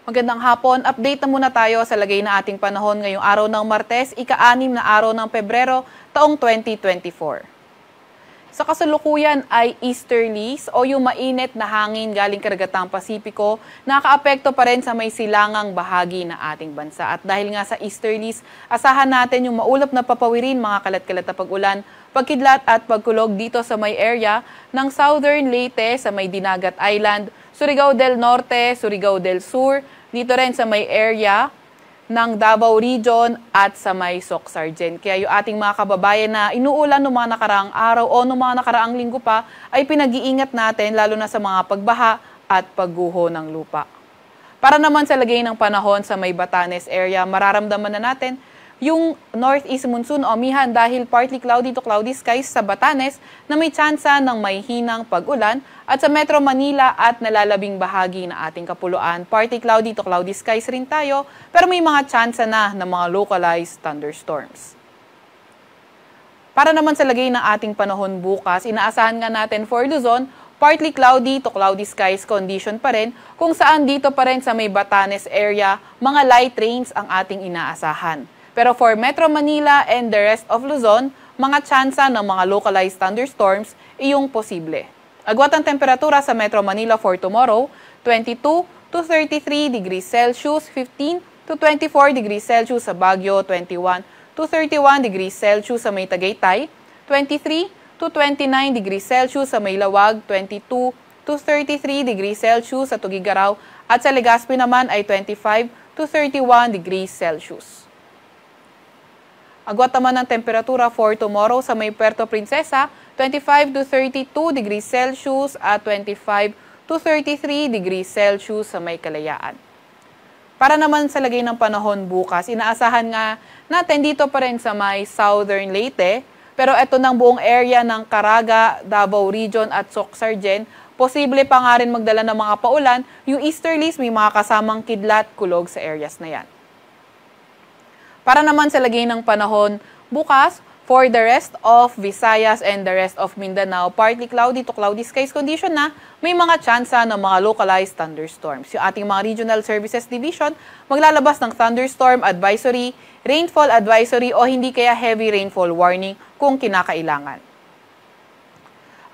Magandang hapon. Update na muna tayo sa lagay na ating panahon ngayong araw ng Martes, ika-6 na araw ng Pebrero, taong 2024. Sa kasalukuyan ay easterlies o yung mainit na hangin galing karagatang Pasipiko nakaapekto pa rin sa may silangang bahagi ng ating bansa. At dahil nga sa easterlies, asahan natin yung maulap na papawirin, mga kalat-kalat na pag-ulan, pagkidlat at pagkulog dito sa may area ng Southern Leyte sa may Dinagat Island, Surigao del Norte, Surigao del Sur, dito rin sa may area ng Davao Region at sa may Soc-Sargen. Kaya yung ating mga kababayan na inuulan ng mga nakaraang araw o ng mga nakaraang linggo pa ay pinag-iingat natin lalo na sa mga pagbaha at pagguho ng lupa. Para naman sa lagay ng panahon sa may Batanes area, mararamdaman na natin yung northeast monsoon o mihan dahil partly cloudy to cloudy skies sa Batanes na may tsansa ng may hinang pag-ulan at sa Metro Manila at nalalabing bahagi na ating kapuluan. Partly cloudy to cloudy skies rin tayo pero may mga tsansa na ng mga localized thunderstorms. Para naman sa lagay ng ating panahon bukas, inaasahan nga natin for Luzon, partly cloudy to cloudy skies condition pa rin kung saan dito pa rin sa may Batanes area, mga light rains ang ating inaasahan. Pero for Metro Manila and the rest of Luzon, mga tsansa ng mga localized thunderstorms iyong posible. Agwat ang temperatura sa Metro Manila for tomorrow, 22 to 33 degrees Celsius, 15 to 24 degrees Celsius sa Baguio, 21 to 31 degrees Celsius sa may Tagaytay, 23 to 29 degrees Celsius sa may Lawag, 22 to 33 degrees Celsius sa Tugigaraw, at sa Legazpi naman ay 25 to 31 degrees Celsius. Agwat naman ang temperatura for tomorrow sa may Puerto Princesa, 25 to 32 degrees Celsius at 25 to 33 degrees Celsius sa may Kalayaan. Para naman sa lagay ng panahon bukas, inaasahan nga natin dito pa rin sa may Southern Leyte, pero ito ng buong area ng Caraga, Davao Region at Soc-Sargen, posible pa nga rin magdala ng mga paulan, yung easterlies may mga kasamang kidlat, kulog sa areas na yan. Para naman sa lagay ng panahon bukas, for the rest of Visayas and the rest of Mindanao, partly cloudy to cloudy skies condition na may mga tsansa ng mga localized thunderstorms. Yung ating mga Regional Services Division maglalabas ng thunderstorm advisory, rainfall advisory o hindi kaya heavy rainfall warning kung kinakailangan.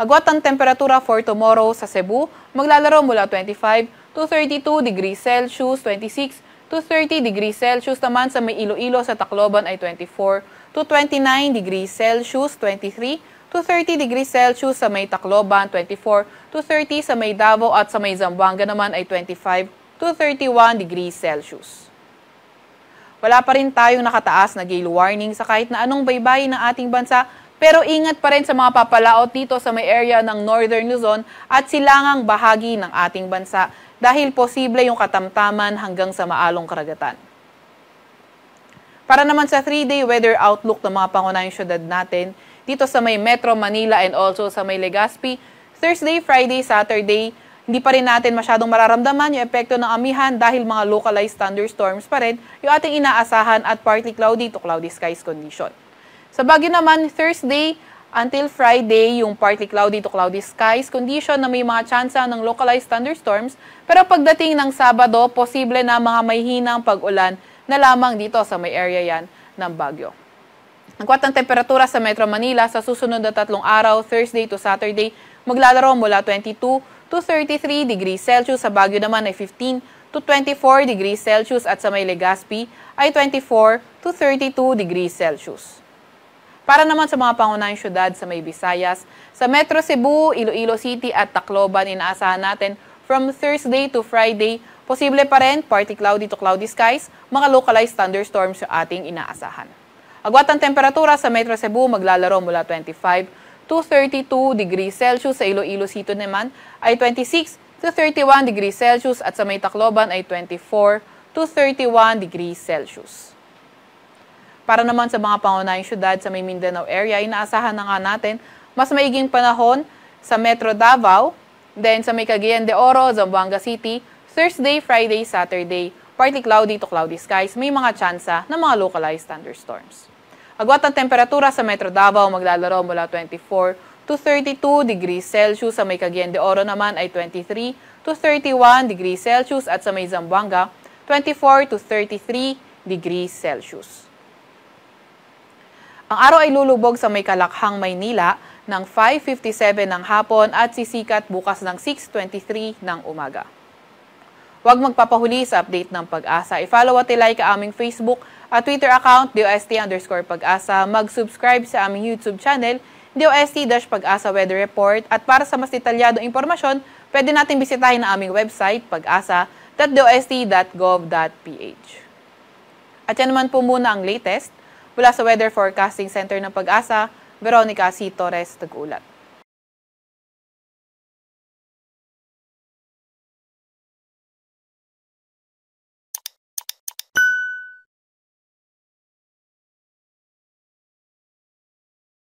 Agwat ang temperatura for tomorrow sa Cebu, maglalaro mula 25 to 32 degrees Celsius, 26 to 30 degrees Celsius naman sa may Iloilo sa Tacloban ay 24 to 29 degrees Celsius, 23 to 30 degrees Celsius sa may Tacloban, 24 to 30 sa may Davao at sa may Zamboanga naman ay 25 to 31 degrees Celsius. Wala pa rin tayong nakataas na gale warning sa kahit na anong baybayin ng ating bansa, pero ingat pa rin sa mga papalaot dito sa may area ng Northern Luzon at silangang bahagi ng ating bansa dahil posible yung katamtaman hanggang sa maalong karagatan. Para naman sa 3-day weather outlook ng mga pangunahing syudad natin, dito sa may Metro Manila and also sa may Legazpi, Thursday, Friday, Saturday, hindi pa rin natin masyadong mararamdaman yung epekto ng amihan dahil mga localized thunderstorms pa rin yung ating inaasahan at partly cloudy to cloudy skies condition. Sa Baguio naman, Thursday until Friday, yung partly cloudy to cloudy skies condition na may mga tsansa ng localized thunderstorms, pero pagdating ng Sabado, posible na mga may hinang pag-ulan na lamang dito sa may area yan ng Baguio. Agwat ang temperatura sa Metro Manila sa susunod na 3 araw, Thursday to Saturday, maglalaro mula 22 to 33 degrees Celsius, sa Baguio naman ay 15 to 24 degrees Celsius at sa may Legazpi ay 24 to 32 degrees Celsius. Para naman sa mga pangunahing syudad sa may Visayas, sa Metro Cebu, Iloilo City at Tacloban, inaasahan natin from Thursday to Friday, posible pa rin partly cloudy to cloudy skies, mga localized thunderstorms yung ating inaasahan. Agwat ang temperatura sa Metro Cebu, maglalaro mula 25 to 32 degrees Celsius, sa Iloilo City naman ay 26 to 31 degrees Celsius at sa may Tacloban ay 24 to 31 degrees Celsius. Para naman sa mga pangunahing syudad sa may Mindanao area, inaasahan na nga natin mas maiging panahon sa Metro Davao, then sa may Cagayan de Oro, Zamboanga City, Thursday, Friday, Saturday, partly cloudy to cloudy skies, may mga tsansa ng mga localized thunderstorms. Agwat ang temperatura sa Metro Davao, maglalaro mula 24 to 32 degrees Celsius, sa may Cagayan de Oro naman ay 23 to to 31 degrees Celsius at sa may Zamboanga, 24 to 33 degrees Celsius. Ang araw ay lulubog sa may Kalakhang, Maynila ng 5:57 ng hapon at sisikat bukas ng 6:23 ng umaga. Huwag magpapahuli sa update ng Pag-asa. I-follow at i-like ang aming Facebook at Twitter account, DOST_Pag-asa. Mag-subscribe sa aming YouTube channel, DOST-Pag-asa Weather Report. At para sa mas detalyadong impormasyon, pwede natin bisitahin ang aming website, pag-asa.dost.gov.ph. At yan naman po muna ang latest mula sa Weather Forecasting Center ng Pag-asa, Veronica C. Torres, Tag-ulat.